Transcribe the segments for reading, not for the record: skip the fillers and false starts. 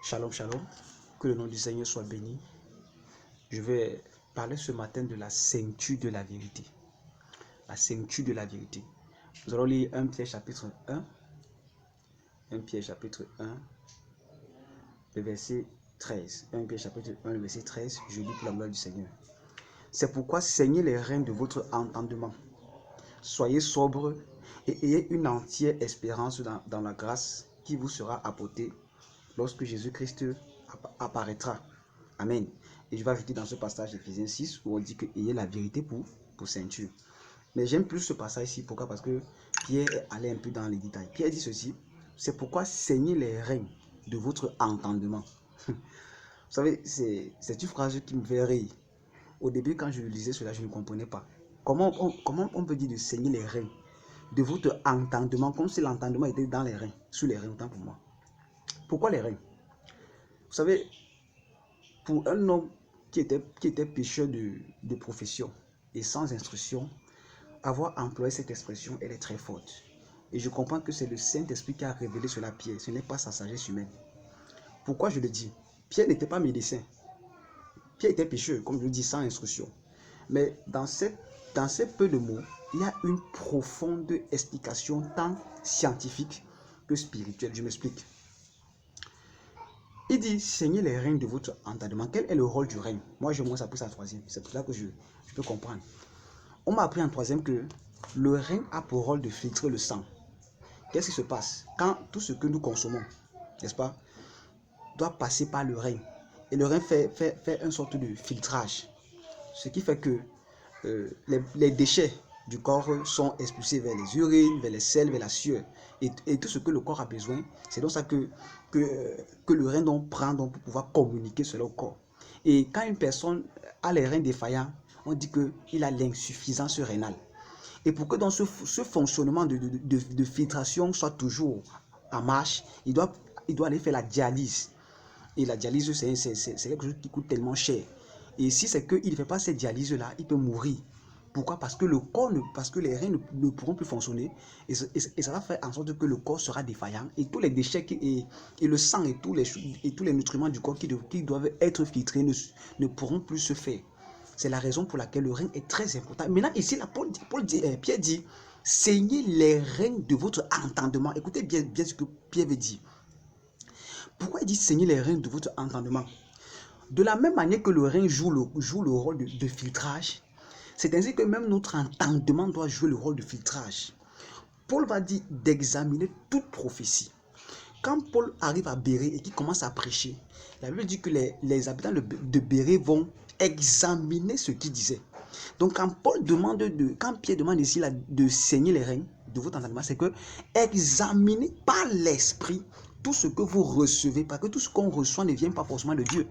Shalom, shalom. Que le nom du Seigneur soit béni. Je vais parler ce matin de la ceinture de la vérité. La ceinture de la vérité. Nous allons lire 1 Pierre chapitre 1. 1 Pierre chapitre 1, le verset 13. 1 Pierre chapitre 1, le verset 13. Je lis pour la gloire du Seigneur. C'est pourquoi saignez les reins de votre entendement. Soyez sobres et ayez une entière espérance dans la grâce qui vous sera apportée lorsque Jésus-Christ apparaîtra. Amen. Et je vais ajouter dans ce passage Éphésiens 6 où on dit que ayez la vérité pour ceinture. Mais j'aime plus ce passage ici. Pourquoi? Parce que Pierre est allé un peu dans les détails. Pierre dit ceci: c'est pourquoi saignez les reins de votre entendement. Vous savez, c'est une phrase qui me fait rire. Au début, quand je lisais cela, je ne comprenais pas. Comment on peut dire de saigner les reins de votre entendement, comme si l'entendement était dans les reins, sous les reins, autant pour moi. Pourquoi les reins? Vous savez, pour un homme qui était pécheur de profession et sans instruction, avoir employé cette expression, elle est très forte. Et je comprends que c'est le Saint-Esprit qui a révélé cela à Pierre, ce n'est pas sa sagesse humaine. Pourquoi je le dis? Pierre n'était pas médecin. Pierre était pécheur, comme je le dis, sans instruction. Mais dans ces peu de mots, il y a une profonde explication tant scientifique que spirituelle. Je m'explique. Il dit, saignez les reins de votre entendement. Quel est le rôle du rein? Moi, je m'en appris ça en troisième. C'est pour ça que je peux comprendre. On m'a appris en troisième que le rein a pour rôle de filtrer le sang. Qu'est-ce qui se passe? Quand tout ce que nous consommons, n'est-ce pas, doit passer par le rein. Et le rein fait une sorte de filtrage. Ce qui fait que les déchets du corps sont expulsés vers les urines, vers les selles, vers la sueur. Et tout ce que le corps a besoin, c'est donc ça que le rein prend pour pouvoir communiquer sur le corps. Et quand une personne a les reins défaillants, on dit qu'il a l'insuffisance rénale. Et pour que dans ce fonctionnement de filtration soit toujours en marche, il doit aller faire la dialyse. Et la dialyse, c'est quelque chose qui coûte tellement cher. Et si c'est qu'il ne fait pas cette dialyse-là, il peut mourir. Pourquoi? Parce que les reins ne pourront plus fonctionner. Et ça va faire en sorte que le corps sera défaillant. Et tous les déchets et le sang et tous les nutriments du corps qui doivent être filtrés ne pourront plus se faire. C'est la raison pour laquelle le rein est très important. Maintenant, ici, Pierre dit, saignez les reins de votre entendement. Écoutez bien ce que Pierre veut dire. Pourquoi il dit saignez les reins de votre entendement? De la même manière que le rein joue le rôle de filtrage, c'est ainsi que même notre entendement doit jouer le rôle de filtrage. Paul va dire d'examiner toute prophétie. Quand Paul arrive à Bérée et qu'il commence à prêcher, la Bible dit que les habitants de Bérée vont examiner ce qu'il disait. Donc quand Pierre demande ici de saigner les reins de votre entendement, c'est que examinez par l'esprit tout ce que vous recevez, parce que tout ce qu'on reçoit ne vient pas forcément de Dieu.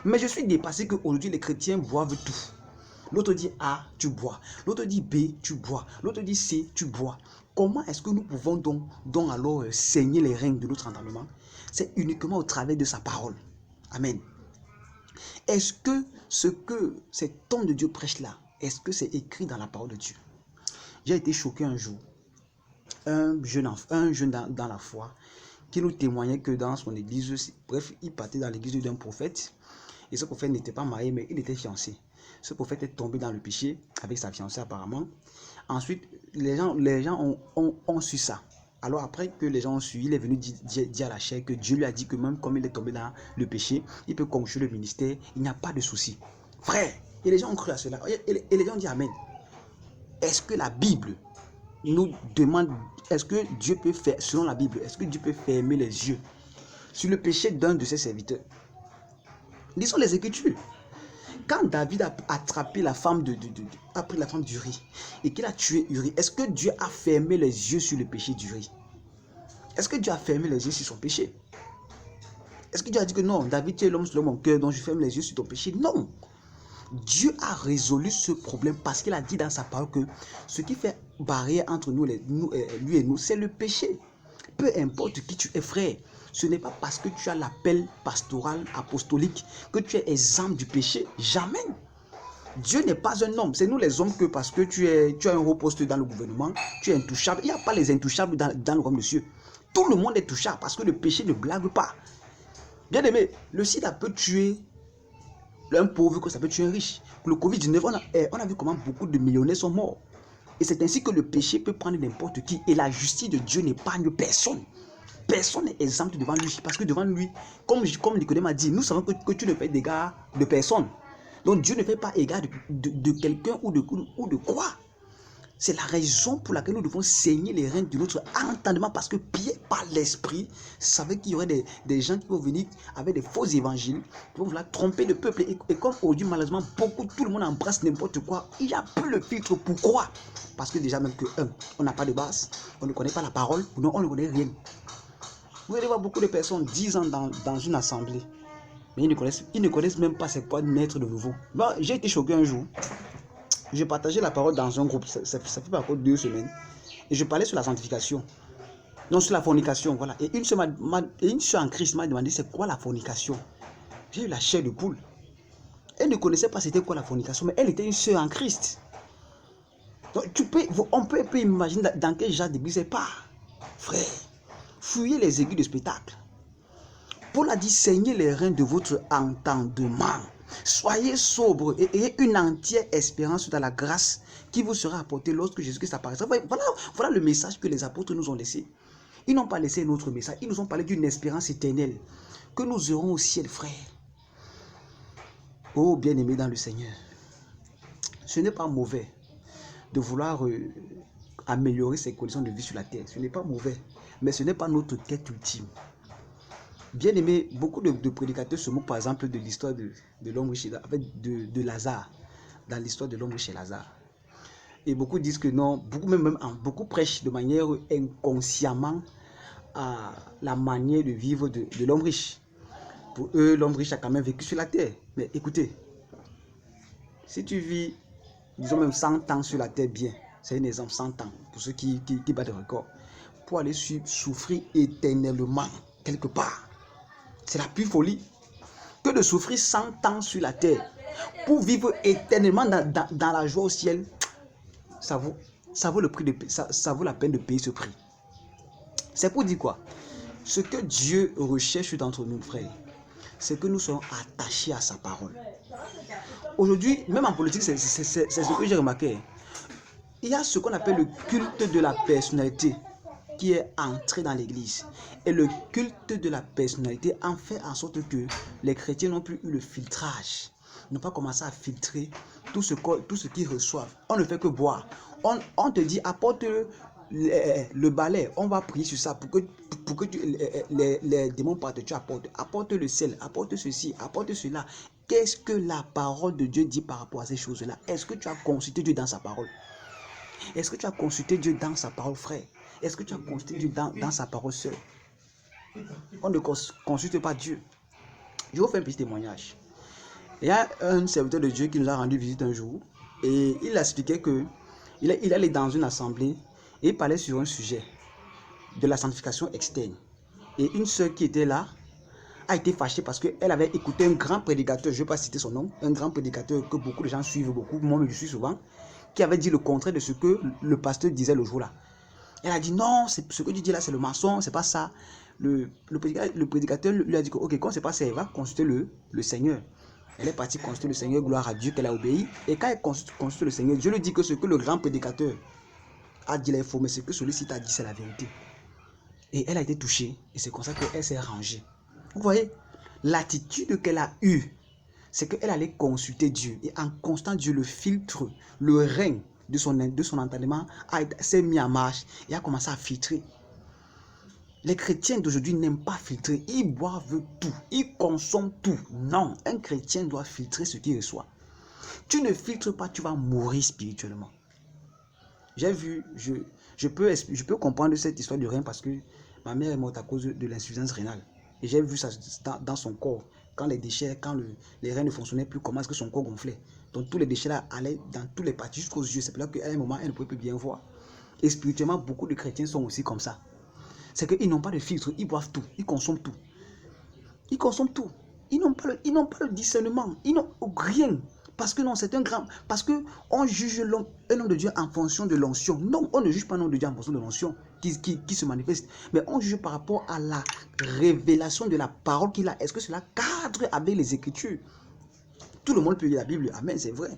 Mais je suis dépassé qu'aujourd'hui les chrétiens boivent tout. L'autre dit A, tu bois. L'autre dit B, tu bois. L'autre dit C, tu bois. Comment est-ce que nous pouvons donc alors saigner les reins de notre entendement? C'est uniquement au travers de sa parole. Amen. Est-ce que cet homme de Dieu prêche là, est-ce que c'est écrit dans la parole de Dieu? J'ai été choqué un jour. Un jeune dans la foi qui nous témoignait que dans son église, bref, il partait dans l'église d'un prophète. Et ce prophète n'était pas marié, mais il était fiancé. Ce prophète est tombé dans le péché avec sa fiancée apparemment. Ensuite, les gens ont su ça. Alors après que les gens ont su, il est venu dire à la chair que Dieu lui a dit que même comme il est tombé dans le péché, il peut conjurer le ministère, il n'y a pas de souci. Frère, et les gens ont cru à cela. Et les gens ont dit Amen. Est-ce que la Bible nous demande, est-ce que Dieu peut faire, selon la Bible, est-ce que Dieu peut fermer les yeux sur le péché d'un de ses serviteurs? Lisons les Écritures. Quand David a attrapé la femme d'Uri et qu'il a tué Uri, est-ce que Dieu a fermé les yeux sur le péché d'Uri? Est-ce que Dieu a fermé les yeux sur son péché? Est-ce que Dieu a dit que non, David, tu es l'homme selon mon cœur, donc je ferme les yeux sur ton péché? Non. Dieu a résolu ce problème parce qu'il a dit dans sa parole que ce qui fait barrière entre lui et nous, c'est le péché. Peu importe qui tu es, frère, ce n'est pas parce que tu as l'appel pastoral, apostolique, que tu es exempt du péché. Jamais. Dieu n'est pas un homme. C'est nous les hommes que parce que tu as un haut poste dans le gouvernement, tu es intouchable. Il n'y a pas les intouchables dans le royaume de Dieu. Tout le monde est touchable parce que le péché ne blague pas. Bien aimé, le sida peut tuer un pauvre que ça peut tuer un riche. Pour le Covid-19, on a vu comment beaucoup de millionnaires sont morts. Et c'est ainsi que le péché peut prendre n'importe qui. Et la justice de Dieu n'épargne personne. Personne n'est exempt devant lui. Parce que devant lui, comme Nicodème a dit, nous savons que tu ne fais d'égard de personne. Donc Dieu ne fait pas égard de quelqu'un ou de quoi. C'est la raison pour laquelle nous devons saigner les reins de notre entendement, parce que Pierre, par l'esprit, savait qu'il y aurait des gens qui vont venir avec des faux évangiles, qui vont vouloir tromper le peuple. Et comme aujourd'hui, malheureusement, tout le monde embrasse n'importe quoi, il n'y a plus le filtre. Pourquoi? Parce que déjà, même que, on n'a pas de base, on ne connaît pas la parole, non, on ne connaît rien. Vous allez voir beaucoup de personnes 10 ans dans une assemblée, mais ils ne connaissent même pas c'est quoi naître de nouveau. Bon, j'ai été choqué un jour. Je partageais la parole dans un groupe, ça fait pas encore 2 semaines, et je parlais sur la sanctification, non, sur la fornication, voilà. Et une soeur en Christ m'a demandé c'est quoi la fornication. J'ai eu la chair de poule. Elle ne connaissait pas c'était quoi la fornication, mais elle était une soeur en Christ. Donc on peut imaginer dans quel genre d'église c'est pas. Frère, fuyez les aiguilles de spectacle. Paul a dit saignez les reins de votre entendement. Soyez sobres et ayez une entière espérance dans la grâce qui vous sera apportée lorsque Jésus-Christ apparaîtra. Voilà le message que les apôtres nous ont laissé. Ils n'ont pas laissé un autre message. Ils nous ont parlé d'une espérance éternelle que nous aurons au ciel, frère. Oh, bien-aimés dans le Seigneur, ce n'est pas mauvais de vouloir améliorer ses conditions de vie sur la terre. Ce n'est pas mauvais, mais ce n'est pas notre quête ultime. Bien aimé, beaucoup de prédicateurs se moquent par exemple de l'histoire de l'homme riche, de Lazare, dans l'histoire de l'homme riche et Lazare. Et beaucoup disent que non, beaucoup prêchent de manière inconsciemment à la manière de vivre de l'homme riche. Pour eux, l'homme riche a quand même vécu sur la terre. Mais écoutez, si tu vis, disons même 100 ans sur la terre bien, c'est un exemple, 100 ans, pour ceux qui battent le record, pour aller souffrir éternellement quelque part. C'est la pure folie que de souffrir 100 ans sur la terre pour vivre éternellement dans la joie au ciel. Ça vaut le prix ça vaut la peine de payer ce prix. C'est pour dire quoi? Ce que Dieu recherche d'entre nous, frères, c'est que nous soyons attachés à sa parole. Aujourd'hui, même en politique, c'est ce que j'ai remarqué. Il y a ce qu'on appelle le culte de la personnalité qui est entré dans l'église. Et le culte de la personnalité en fait en sorte que les chrétiens n'ont plus eu le filtrage. Ils n'ont pas commencé à filtrer tout ce qu'ils reçoivent. On ne fait que boire. On te dit, apporte le balai. On va prier sur ça pour que les démons partent. Tu apporte le sel, apporte ceci, apporte cela. Qu'est-ce que la parole de Dieu dit par rapport à ces choses-là? Est-ce que tu as consulté Dieu dans sa parole? Est-ce que tu as consulté Dieu dans sa parole, frère? Est-ce que tu as consulté Dieu dans sa parole, sœur? On ne consulte pas Dieu. Je vous fais un petit témoignage. Il y a un serviteur de Dieu qui nous a rendu visite un jour et il expliquait que il allait dans une assemblée et il parlait sur un sujet de la sanctification externe. Et une sœur qui était là a été fâchée parce qu'elle avait écouté un grand prédicateur, je ne vais pas citer son nom, un grand prédicateur que beaucoup de gens suivent beaucoup, moi je suis souvent, qui avait dit le contraire de ce que le pasteur disait le jour-là. Elle a dit non, ce que tu dis là c'est le mensonge, c'est pas ça. Le prédicateur lui a dit que, ok, quand c'est pas ça, elle va consulter le Seigneur. Elle est partie consulter le Seigneur, gloire à Dieu qu'elle a obéi. Et quand elle consulte le Seigneur, Dieu lui dit que ce que le grand prédicateur a dit là est faux, mais ce que celui-ci t'a dit c'est la vérité. Et elle a été touchée et c'est comme ça qu'elle s'est rangée. Vous voyez, l'attitude qu'elle a eue, c'est qu'elle allait consulter Dieu. Et en constant Dieu, le filtre, le rein de son entendement s'est mis en marche et a commencé à filtrer. Les chrétiens d'aujourd'hui n'aiment pas filtrer. Ils boivent tout. Ils consomment tout. Non, un chrétien doit filtrer ce qu'il reçoit. Tu ne filtres pas, tu vas mourir spirituellement. J'ai vu, je peux comprendre cette histoire du rein parce que ma mère est morte à cause de l'insuffisance rénale. Et j'ai vu ça dans son corps. Quand les déchets, les reins ne fonctionnaient plus, comment est-ce que son corps gonflait. Donc tous les déchets là allaient dans tous les parties jusqu'aux yeux. C'est pour là qu'à un moment, elle ne pouvait plus bien voir. Et spirituellement, beaucoup de chrétiens sont aussi comme ça. C'est qu'ils n'ont pas de filtre, ils boivent tout, ils consomment tout. Ils consomment tout. Ils n'ont pas le discernement, ils n'ont rien. Parce que non, c'est un grand... Parce qu'on juge un homme de Dieu en fonction de l'onction. Non, on ne juge pas un homme de Dieu en fonction de l'onction. qui se manifeste, mais on juge par rapport à la révélation de la parole qu'il a. Est-ce que cela cadre avec les Écritures? Tout le monde peut lire la Bible, amen, c'est vrai.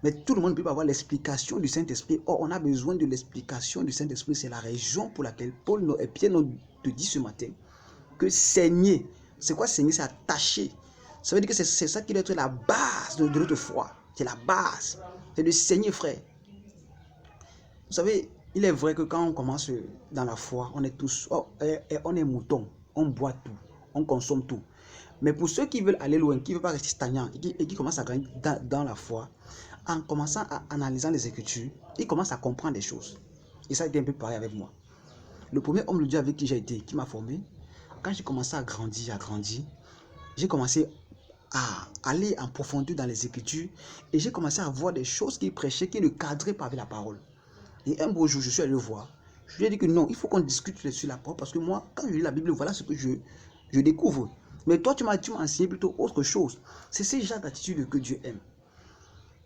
Mais tout le monde ne peut pas avoir l'explication du Saint-Esprit. Or, on a besoin de l'explication du Saint-Esprit. C'est la raison pour laquelle Paul et Pierre nous dit ce matin que saigner, c'est quoi saigner? C'est attacher. Ça veut dire que c'est ça qui doit être la base de notre foi. C'est la base. C'est de saigner, frère. Vous savez, il est vrai que quand on commence dans la foi, on est tous, on est mouton, on boit tout, on consomme tout. Mais pour ceux qui veulent aller loin, qui ne veulent pas rester stagnants et qui commencent à grandir dans la foi, en commençant à analyser les Écritures, ils commencent à comprendre des choses. Et ça a été un peu pareil avec moi. Le premier homme de Dieu avec qui j'ai été, qui m'a formé, quand j'ai commencé à grandir, j'ai commencé à aller en profondeur dans les Écritures et j'ai commencé à voir des choses qu'il prêchait qui ne cadraient pas avec la parole. Et un beau jour, je suis allé le voir. Je lui ai dit que non, il faut qu'on discute sur la parole parce que moi, quand je lis la Bible, voilà ce que je découvre. Mais toi, tu m'as enseigné plutôt autre chose. C'est ce genre d'attitude que Dieu aime.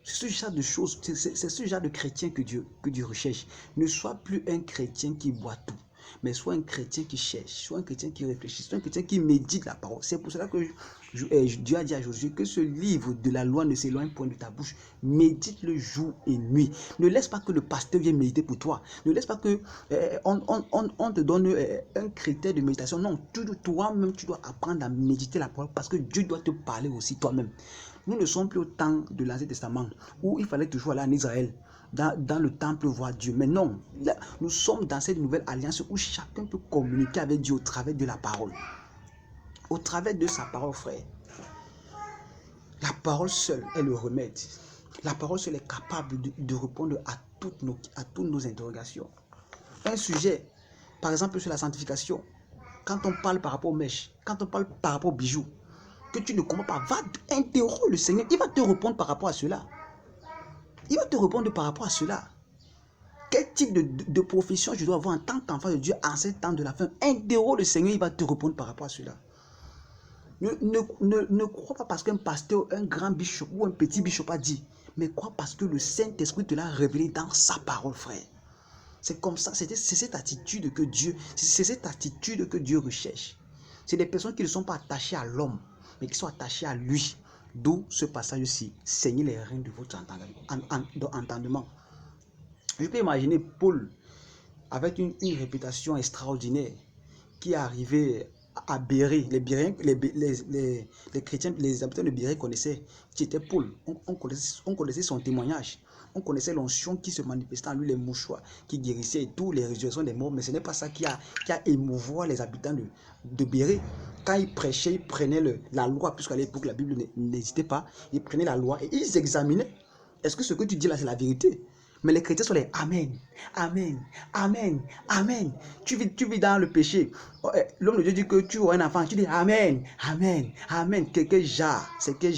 C'est ce genre de choses, c'est ce genre de chrétien que Dieu recherche. Ne sois plus un chrétien qui boit tout, mais sois un chrétien qui cherche, sois un chrétien qui réfléchit, sois un chrétien qui médite la parole. C'est pour cela que Dieu a dit à Josué que ce livre de la loi ne s'éloigne point de ta bouche. Médite-le jour et nuit. Ne laisse pas que le pasteur vienne méditer pour toi. Ne laisse pas que on te donne un critère de méditation. Non, toi-même, tu dois apprendre à méditer la parole parce que Dieu doit te parler aussi toi-même. Nous ne sommes plus au temps de l'Ancien Testament où il fallait toujours aller en Israël, dans le temple voir Dieu. Mais non, là, nous sommes dans cette nouvelle alliance où chacun peut communiquer avec Dieu au travers de la parole. Au travers de sa parole, frère. La parole seule est le remède. La parole seule est capable de répondre à toutes nos interrogations. Un sujet, par exemple sur la sanctification, quand on parle par rapport aux mèches, quand on parle par rapport aux bijoux, que tu ne comprends pas, va interroger le Seigneur. Il va te répondre par rapport à cela. Il va te répondre par rapport à cela. Quel type de profession je dois avoir en tant qu'enfant de Dieu en ce temps de la fin? Interroge le Seigneur, il va te répondre par rapport à cela. Ne crois pas parce qu'un pasteur, un grand bishop ou un petit bishop a dit, mais crois parce que le Saint-Esprit te l'a révélé dans sa parole, frère. C'est comme ça, c'est cette attitude que Dieu recherche. C'est des personnes qui ne sont pas attachées à l'homme, mais qui sont attachés à lui. D'où ce passage-ci, saignez les reins de votre entendement. Je peux imaginer Paul avec une réputation extraordinaire qui est arrivé à Bérée. Les chrétiens, les habitants de Bérée connaissaient qui était Paul. On connaissait son témoignage. On connaissait l'onction qui se manifestait en lui, les mouchoirs qui guérissaient et tout, les résurrections des morts. Mais ce n'est pas ça qui a émouvoir les habitants de Bérée. Quand ils prêchaient, ils prenaient la loi, puisqu'à l'époque la Bible n'existait pas. Ils prenaient la loi et ils examinaient. Est-ce que ce que tu dis là, c'est la vérité? Mais les chrétiens sont les Amen, Amen, Amen, Amen. Tu vis dans le péché. L'homme de Dieu dit que tu auras un enfant. Tu dis Amen, Amen, Amen. C'est que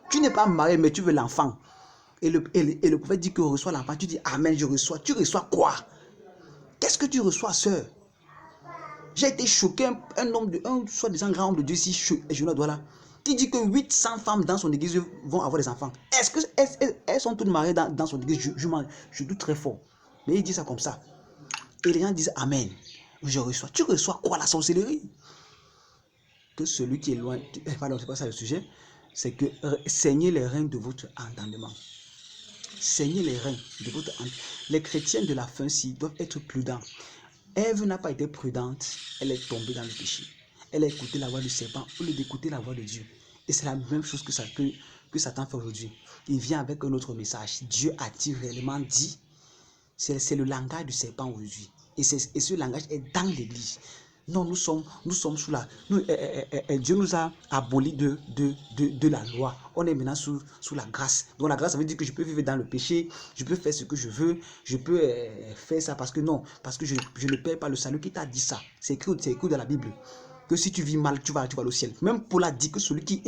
tu n'es pas marié, mais tu veux l'enfant. Et le prophète dit que reçoit l'enfant. Tu dis Amen, je reçois. Tu reçois quoi? Qu'est-ce que tu reçois, sœur? J'ai été choqué. Un soi-disant grand homme de Dieu ici, je ne dois là, qui dit que 800 femmes dans son église vont avoir des enfants. Est-ce qu'elles sont toutes mariées dans son église? Je doute très fort. Mais il dit ça comme ça. Et les gens disent Amen. Je reçois. Tu reçois quoi, la sorcellerie? Que celui qui est loin. Pardon, c'est pas ça le sujet. C'est que saignez les reins de votre entendement. Saignez les reins de votre entendement. Les chrétiens de la fin-ci doivent être prudents. Ève n'a pas été prudente. Elle est tombée dans le péché. Elle a écouté la voix du serpent au lieu d'écouter la voix de Dieu. Et c'est la même chose que Satan fait aujourd'hui. Il vient avec un autre message. Dieu a-t-il réellement dit? C'est le langage du serpent aujourd'hui. Et ce langage est dans l'église. Non, nous sommes sous la... Dieu nous a aboli de la loi. On est maintenant sous la grâce. Donc la grâce, ça veut dire que je peux vivre dans le péché, je peux faire ce que je veux, je peux faire ça parce que je ne paie pas le salut. Qui t'a dit ça? C'est écrit dans la Bible. Que si tu vis mal, tu vas au ciel. Même Paul a dit que celui qui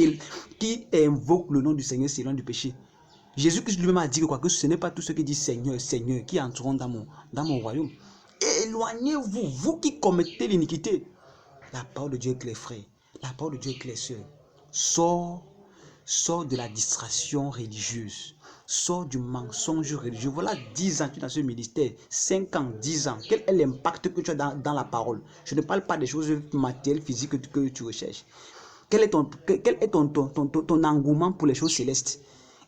invoque le nom du Seigneur s'éloigne du péché. Jésus-Christ lui-même a dit que ce n'est pas tous ceux qui disent Seigneur, Seigneur, qui entreront dans mon royaume. Éloignez-vous, vous qui commettez l'iniquité. La parole de Dieu est claire, frère. La parole de Dieu est claire, sœur. Sors de la distraction religieuse. Sors du mensonge religieux. Voilà 10 ans que tu es dans ce ministère. 5 ans, 10 ans. Quel est l'impact que tu as dans la parole? Je ne parle pas des choses matérielles, physiques que tu recherches. Quel est ton engouement pour les choses célestes?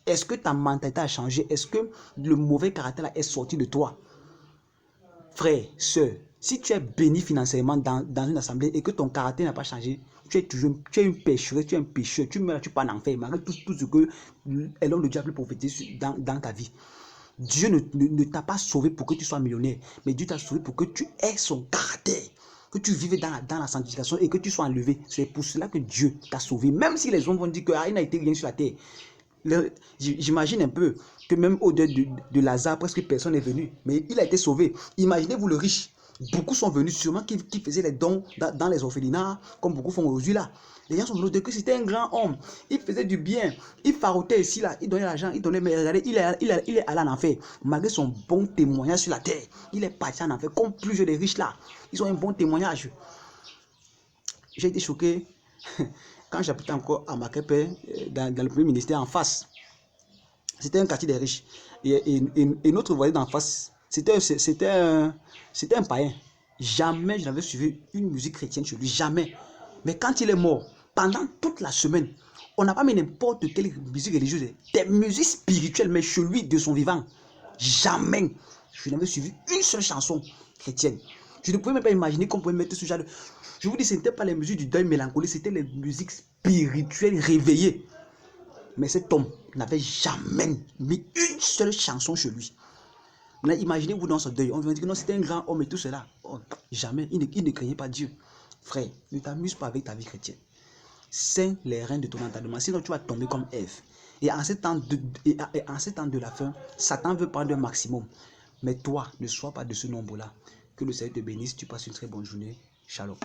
Est-ce que ta mentalité a changé? Est-ce que le mauvais caractère là est sorti de toi? Frère, soeur, si tu es béni financièrement dans une assemblée et que ton caractère n'a pas changé, tu es une pécheresse, tu es un pécheur, tu meurs, tu pars en enfer, malgré tout ce que l'homme de Dieu a pu prophétiser dans ta vie. Dieu ne t'a pas sauvé pour que tu sois millionnaire, mais Dieu t'a sauvé pour que tu aies son caractère, que tu vives dans la sanctification et que tu sois enlevé. C'est pour cela que Dieu t'a sauvé. Même si les hommes vont dire qu'il n'a été rien sur la terre. J'imagine un peu que même au-delà de Lazare, presque personne n'est venu, mais il a été sauvé. Imaginez-vous le riche. Beaucoup sont venus, sûrement qui faisaient les dons dans les orphelinats, comme beaucoup font aujourd'hui là. Les gens sont venus dire que c'était un grand homme. Il faisait du bien. Il farotait ici là. Il donnait l'argent. Il donnait. Mais regardez, il est allé en enfer. Malgré son bon témoignage sur la terre, il est parti en enfer. Comme plusieurs des riches là. Ils ont un bon témoignage. J'ai été choqué quand j'habitais encore à Makepe, dans le premier ministère en face. C'était un quartier des riches. Et notre voisin d'en face, c'était un païen. Jamais je n'avais suivi une musique chrétienne chez lui. Jamais. Mais quand il est mort, pendant toute la semaine, on n'a pas mis n'importe quelle musique religieuse. Des musiques spirituelles, mais chez lui, de son vivant. Jamais. Je n'avais suivi une seule chanson chrétienne. Je ne pouvais même pas imaginer qu'on pouvait mettre ce genre de... Je vous dis, ce n'était pas les musiques du deuil mélancolique, c'était les musiques spirituelles réveillées. Mais cet homme n'avait jamais mis une seule chanson chez lui. Maintenant, imaginez-vous dans ce deuil. On va dire que non, c'était un grand homme et tout cela. Oh, jamais. Il ne craignait pas Dieu. Frère, ne t'amuse pas avec ta vie chrétienne. Saigne les reins de ton entendement. Sinon, tu vas tomber comme Ève. Et en ce temps de la fin, Satan veut prendre un maximum. Mais toi, ne sois pas de ce nombre-là. Que le Seigneur te bénisse. Tu passes une très bonne journée. Shalom.